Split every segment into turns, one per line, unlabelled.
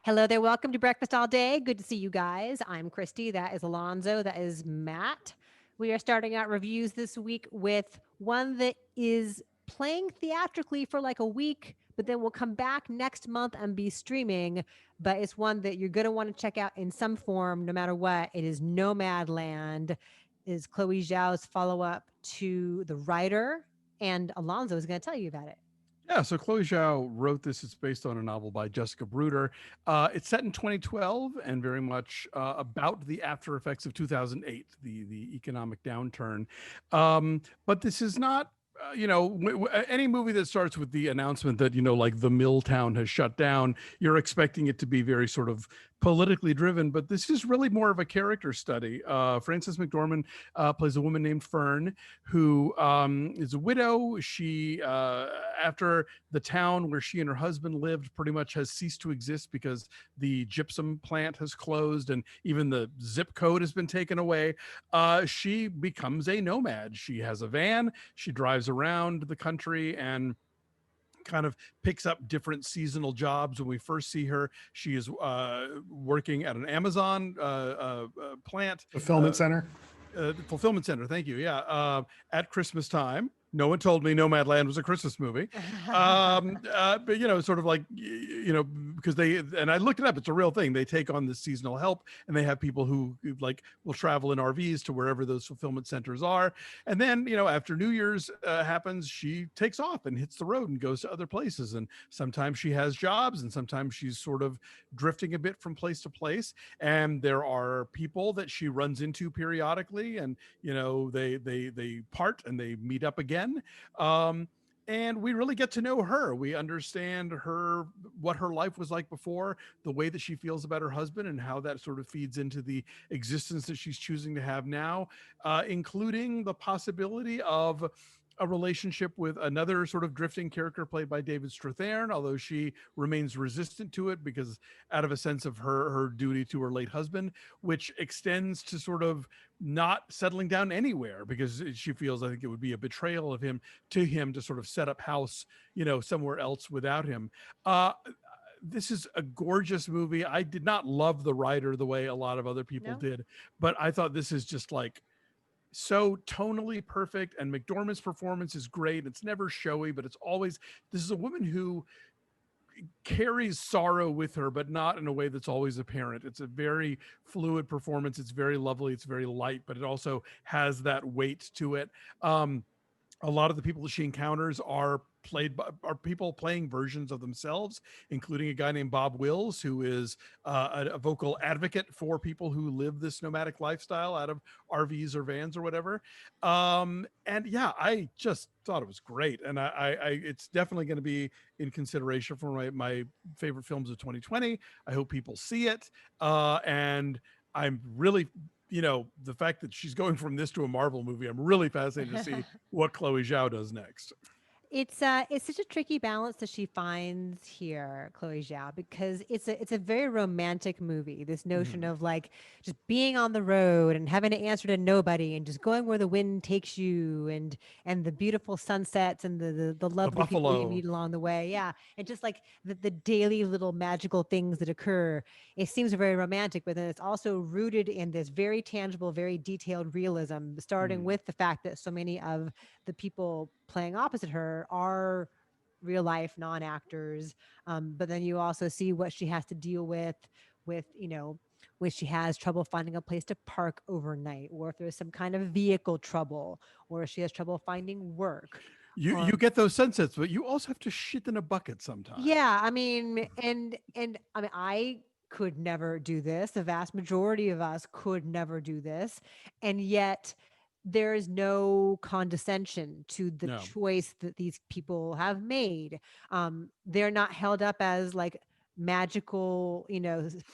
Hello there. Welcome to Breakfast All Day. Good to see you guys. I'm Christy. That is Alonso. That is Matt. We are starting out reviews this week with one that is playing theatrically for like a week, but then we'll come back next month and be streaming. But it's one that you're going to want to check out in some form, no matter what. It is Nomadland. It is Chloé Zhao's follow up to The Writer, and Alonso is going to tell you about it.
Yeah, so Chloe Zhao wrote this. It's based on a novel by Jessica Bruder. It's set in 2012 and very much about the after effects of 2008, the economic downturn. But this is not. Any movie that starts with the announcement that like the mill town has shut down, you're expecting it to be very sort of politically driven. But this is really more of a character study. Frances McDormand plays a woman named Fern, who is a widow. She, after the town where she and her husband lived pretty much has ceased to exist because the gypsum plant has closed and even the zip code has been taken away, she becomes a nomad. She has a van. She drives around the country and kind of picks up different seasonal jobs. When we first see her, she is working at an Amazon plant.
Fulfillment center.
Fulfillment center. Thank you. Yeah. At Christmas time. No one told me Nomadland was a Christmas movie. But sort of like, because and I looked it up, it's a real thing. They take on this seasonal help and they have people who like will travel in RVs to wherever those fulfillment centers are. And then, after New Year's happens, she takes off and hits the road and goes to other places. And sometimes she has jobs and sometimes she's sort of drifting a bit from place to place. And there are people that she runs into periodically, and they part and they meet up again. And we really get to know her. We understand what her life was like before, the way that she feels about her husband, and how that sort of feeds into the existence that she's choosing to have now, including the possibility of a relationship with another sort of drifting character played by David Strathairn, although she remains resistant to it because out of a sense of her duty to her late husband, which extends to sort of not settling down anywhere because she feels, I think, it would be a betrayal of him to sort of set up house, somewhere else without him. This is a gorgeous movie. I did not love The Writer the way a lot of other people
No?
did, but I thought this is just like so tonally perfect, and McDormand's performance is great. It's never showy, but this is a woman who carries sorrow with her, but not in a way that's always apparent. It's a very fluid performance. It's very lovely. It's very light, but it also has that weight to it. A lot of the people that she encounters are people playing versions of themselves, including a guy named Bob Wills, who is a vocal advocate for people who live this nomadic lifestyle out of RVs or vans or whatever. And yeah, I just thought it was great, and it's definitely going to be in consideration for my favorite films of 2020. I hope people see it, and I'm really, the fact that she's going from this to a Marvel movie, I'm really fascinated to see what Chloe Zhao does next.
It's such a tricky balance that she finds here, Chloe Zhao, because it's a very romantic movie. This notion
Mhm.
of like just being on the road and having to answer to nobody and just going where the wind takes you, and the beautiful sunsets and the
The
lovely people you
Buffalo.
meet along the way. Yeah. And just like the daily little magical things that occur. It seems very romantic, but then it's also rooted in this very tangible, very detailed realism, starting
Mm.
with the fact that so many of the people playing opposite her are real life non-actors, but then you also see what she has to deal with when she has trouble finding a place to park overnight, or if there's some kind of vehicle trouble, or if she has trouble finding work,
You
or
get those sunsets, but you also have to shit in a bucket sometimes.
yeah, I mean, and I mean, I could never do this. The vast majority of us could never do this, and yet there is no condescension to the
No.
choice that these people have made. They're not held up as like magical,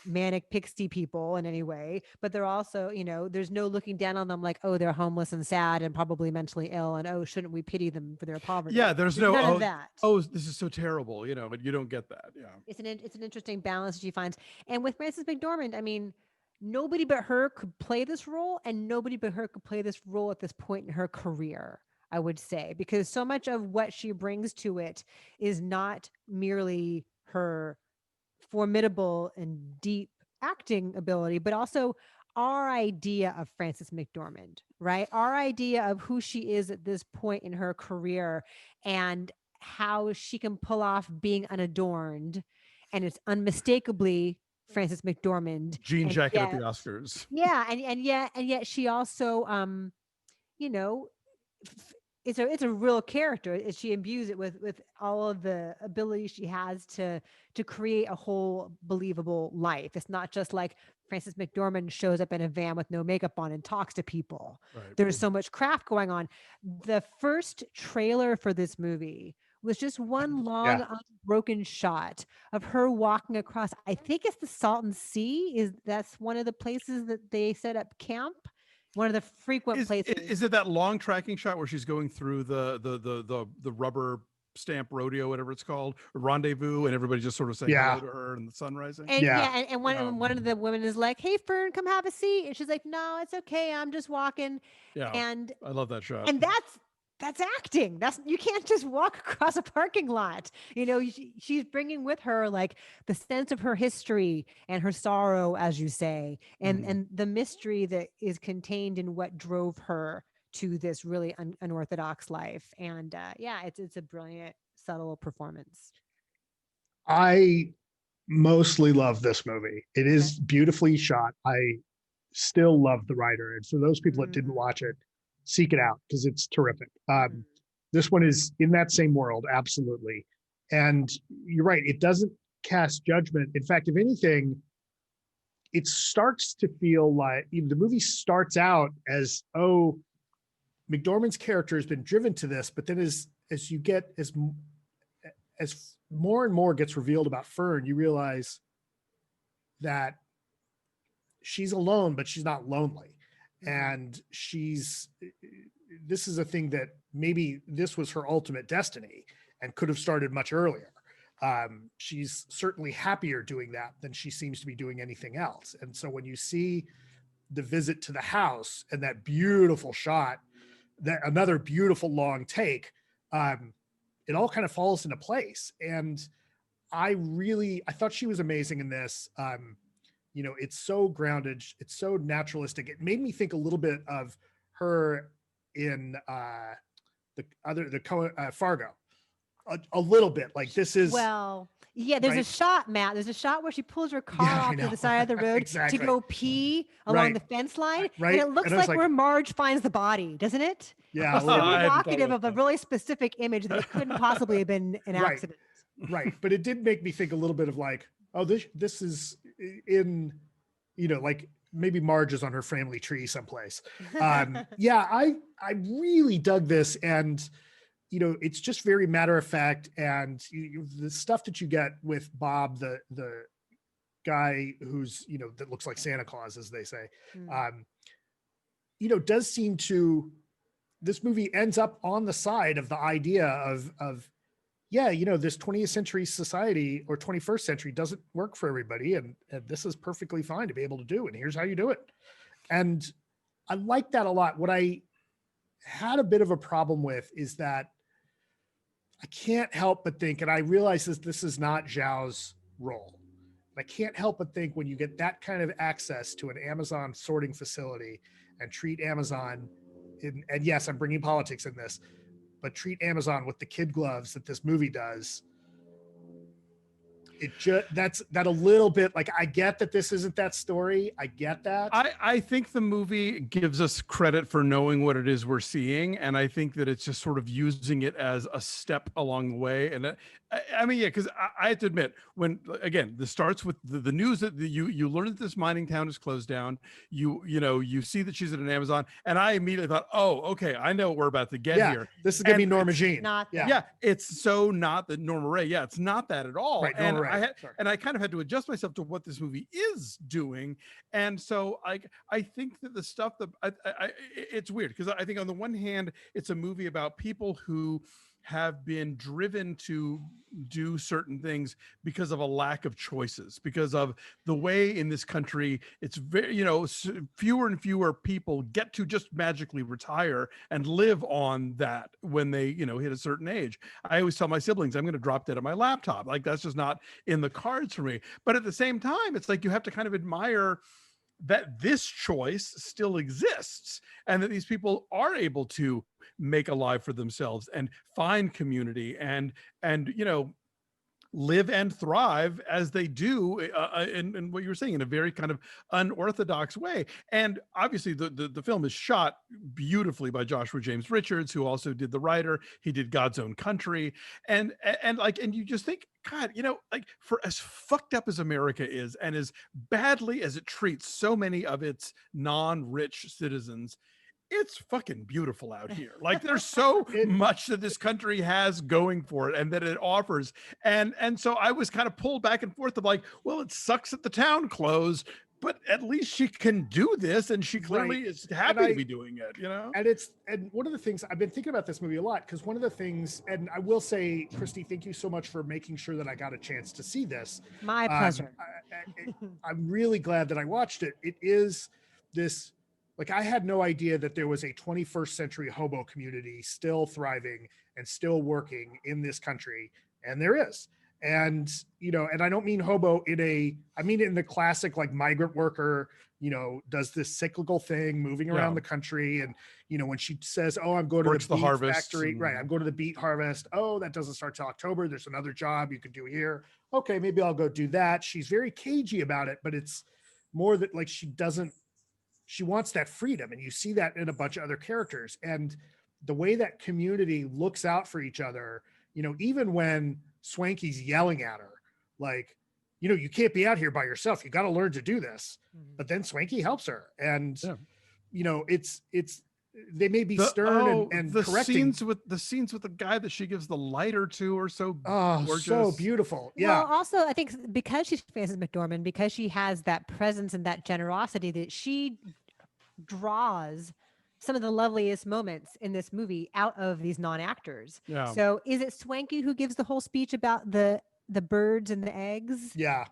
manic pixie people in any way, but they're also, there's no looking down on them like, oh, they're homeless and sad and probably mentally ill, and oh, shouldn't we pity them for their
Yeah,
poverty?
there's
There's
no
none of that.
this is so terrible, but you don't get that. Yeah.
It's an interesting balance she finds. And with Frances McDormand, I mean, nobody but her could play this role, and nobody but her could play this role at this point in her career, I would say, because so much of what she brings to it is not merely her formidable and deep acting ability, but also our idea of Frances McDormand, right? Our idea of who she is at this point in her career and how she can pull off being unadorned. And it's unmistakably Frances McDormand.
Jean
And
jacket at the
yet,
Oscars.
yeah, and yet she also you know, it's a real character. She imbues it with all of the ability she has to create a whole believable life. It's not just like Frances McDormand shows up in a van with no makeup on and talks to people.
Right.
There's so much craft going on. The first trailer for this movie was just one long
Yeah.
unbroken shot of her walking across. I think it's the Salton Sea. That's one of the places that they set up camp. One of the frequent places.
Is it that long tracking shot where she's going through the rubber stamp rodeo, whatever it's called, or rendezvous, and everybody just sort of saying
Yeah.
hello to her and the sun rising?
And
Yeah.
yeah, and one of the women is like, "Hey, Fern, come have a seat," and she's like, "No, it's okay. I'm just walking."
Yeah,
And
I love that shot.
and that's acting. That's you can't just walk across a parking lot. You know, she's bringing with her like the sense of her history and her sorrow, as you say, and the mystery that is contained in what drove her to this really unorthodox life. And yeah, it's a brilliant, subtle performance.
I mostly love this movie. It is beautifully shot. I still love the writer. And for those people that didn't watch it, seek it out because it's terrific. This one is in that same world, absolutely. And you're right, it doesn't cast judgment. In fact, if anything, it starts to feel like the movie starts out as, oh, McDormand's character has been driven to this, but then as you get as more and more gets revealed about Fern, you realize that she's alone, but she's not lonely. And this is a thing that maybe this was her ultimate destiny and could have started much earlier. She's certainly happier doing that than she seems to be doing anything else. And so when you see the visit to the house and that beautiful shot, that another beautiful long take, it all kind of falls into place. And I thought she was amazing in this. It's so grounded, it's so naturalistic. It made me think a little bit of her in Fargo, a little bit. Like this is
yeah. There's a shot, Matt. There's a shot where she pulls her car off to the side of the road to go pee along the fence line, and it looks like where Marge finds the body, doesn't it?
Yeah,
it's so evocative of a really specific image that it couldn't possibly have been an accident.
Right, but it did make me think a little bit of like, oh, this is in, like maybe Marge is on her family tree someplace. Yeah, I really dug this, and it's just very matter of fact, and the stuff that you get with Bob, the guy who's that looks like Santa Claus, as they say, does seem to. This movie ends up on the side of the idea of this 20th century society or 21st century doesn't work for everybody. And this is perfectly fine to be able to do. And here's how you do it. And I like that a lot. What I had a bit of a problem with is that I can't help but think, and I realize this is not Zhao's role. I can't help but think when you get that kind of access to an Amazon sorting facility and treat Amazon and yes, I'm bringing politics in this, but treat Amazon with the kid gloves that this movie does. That's a little bit like, I get that this isn't that story. I get that.
I think the movie gives us credit for knowing what it is we're seeing. And I think that it's just sort of using it as a step along the way. And I mean, yeah, because I have to admit, when, again, this starts with the news that you learn that this mining town is closed down. You see that she's at an Amazon, and I immediately thought, oh, okay, I know what we're about to get here.
This is going to be Norma Jean.
It's so not that Norma Ray. Yeah, it's not that at all.
Right,
and
Norma Ray.
I kind of had to adjust myself to what this movie is doing. And so I think that the stuff that it's weird because I think on the one hand, it's a movie about people who have been driven to do certain things because of a lack of choices, because of the way in this country it's very, fewer and fewer people get to just magically retire and live on that when they, hit a certain age. I always tell my siblings I'm going to drop dead on my laptop. Like, that's just not in the cards for me. But at the same time, it's like you have to kind of admire that this choice still exists and that these people are able to make a life for themselves and find community and live and thrive as they do in what you were saying, in a very kind of unorthodox way. And obviously the film is shot beautifully by Joshua James Richards, who also did The Writer. He did God's Own Country. And you just think, God, like, for as fucked up as America is and as badly as it treats so many of its non-rich citizens, it's fucking beautiful out here. Like, there's so much that this country has going for it and that it offers. And so I was kind of pulled back and forth of like, well, it sucks that the town closed, but at least she can do this. And she clearly is happy to be doing it,
And one of the things I've been thinking about this movie a lot, because one of the things, and I will say, Christy, thank you so much for making sure that I got a chance to see this.
My pleasure.
I'm really glad that I watched it. It is this, like, I had no idea that there was a 21st century hobo community still thriving and still working in this country. And there is. And, and I don't mean hobo I mean it in the classic, like, migrant worker, does this cyclical thing, moving around the country. And, when she says, oh, I'm going to the beet factory, right? I'm going to the beet harvest. Oh, that doesn't start till October. There's another job you could do here. Okay, maybe I'll go do that. She's very cagey about it, but it's more that, like, she wants that freedom. And you see that in a bunch of other characters. And the way that community looks out for each other, even when Swanky's yelling at her, like, you can't be out here by yourself. You got to learn to do this. But then Swanky helps her. And, it's they may be stern and
the
correcting.
scenes with the guy that she gives the lighter to are so gorgeous.
So beautiful. Yeah.
Well, also, I think because she's Frances McDormand, because she has that presence and that generosity, that she draws some of the loveliest moments in this movie out of these non-actors.
Yeah.
So is it Swanky who gives the whole speech about the birds and the eggs?
Yeah.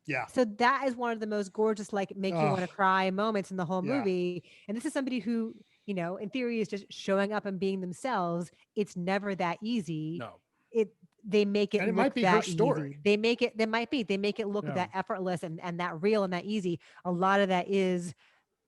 Yeah.
So that is one of the most gorgeous, like, make you want to cry moments in the whole movie. And this is somebody who, in theory is just showing up and being themselves. It's never that easy.
No.
And
They make
it might be her story.
Easy. They make it look that effortless and that real and that easy. A lot of that is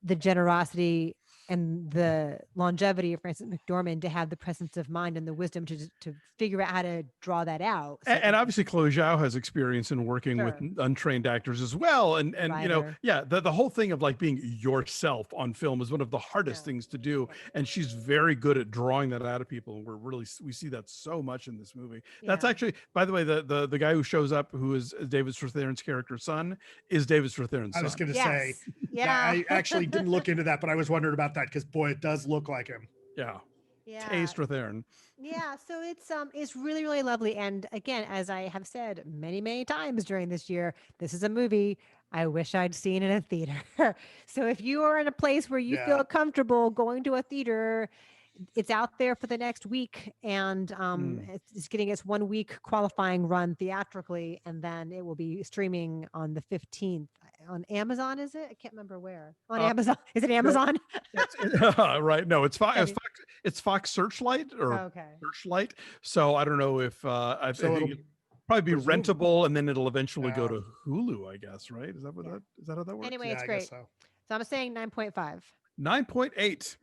the generosity and the longevity of Frances McDormand to have the presence of mind and the wisdom to figure out how to draw that out. So,
and obviously Chloé Zhao has experience in working with untrained actors as well. And the whole thing of, like, being yourself on film is one of the hardest things to do. And she's very good at drawing that out of people. And we see that so much in this movie. Yeah. That's actually, by the way, the guy who shows up, who is David Strathairn's character's son, is David Strathairn's son.
I was going to say, I actually didn't look into that, but I was wondering about that, because boy, it does look like him.
Yeah. Strathairn.
Yeah, so it's really, really lovely. And again, as I have said many, many times during this year, this is a movie I wish I'd seen in a theater. So if you are in a place where you feel comfortable going to a theater, it's out there for the next week, and it's getting its 1 week qualifying run theatrically, and then it will be streaming on the 15th on Amazon. Is it? I can't remember where. On Amazon. Is it Amazon?
Right. No, it's Fox. It's Fox Searchlight or Searchlight. So I don't know if I think it'll probably be rentable, and then it'll eventually go to Hulu, I guess. Right? Is that how that works?
Anyway, it's great. So I'm saying 9.5.
9.8.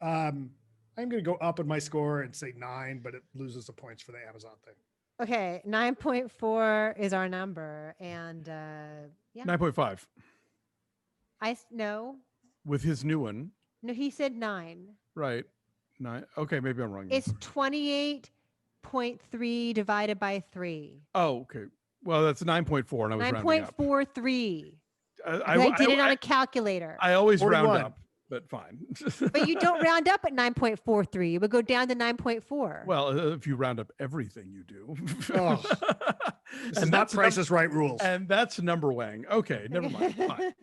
I'm going to go up in my score and say 9, but it loses the points for the Amazon thing.
Okay, 9.4 is our number, and
9.5.
No.
With his new one.
No, he said 9.
Right. 9. Okay, maybe I'm wrong.
It's 28.3 divided by 3.
Oh, okay. Well, that's 9.4, and I was rounding up.
9.43. I did it on a calculator.
I always 41. Round up. But fine.
But you don't round up at 9.43. It would go down to 9.4.
Well, if you round up everything you do.
This is not Price is Right rules.
And that's number wang. Okay, never mind. Fine.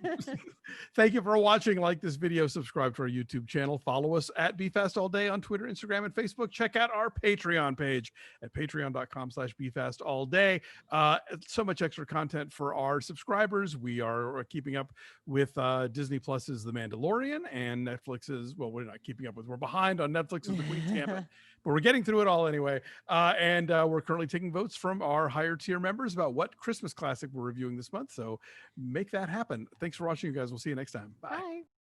Thank you for watching. Like this video, subscribe to our YouTube channel, follow us at BeFastAllDay on Twitter, Instagram, and Facebook. Check out our Patreon page at patreon.com/BeFastAllDay. So much extra content for our subscribers. We are keeping up with Disney Plus's The Mandalorian and Netflix's, well, we're not keeping up with, we're behind on Netflix's The Queen's Gambit, but we're getting through it all anyway. And we're currently taking votes from our higher tier members about what Christmas classic we're reviewing this month. So make that happen. Thanks for watching, you guys. We'll see you next time. Bye.
Bye.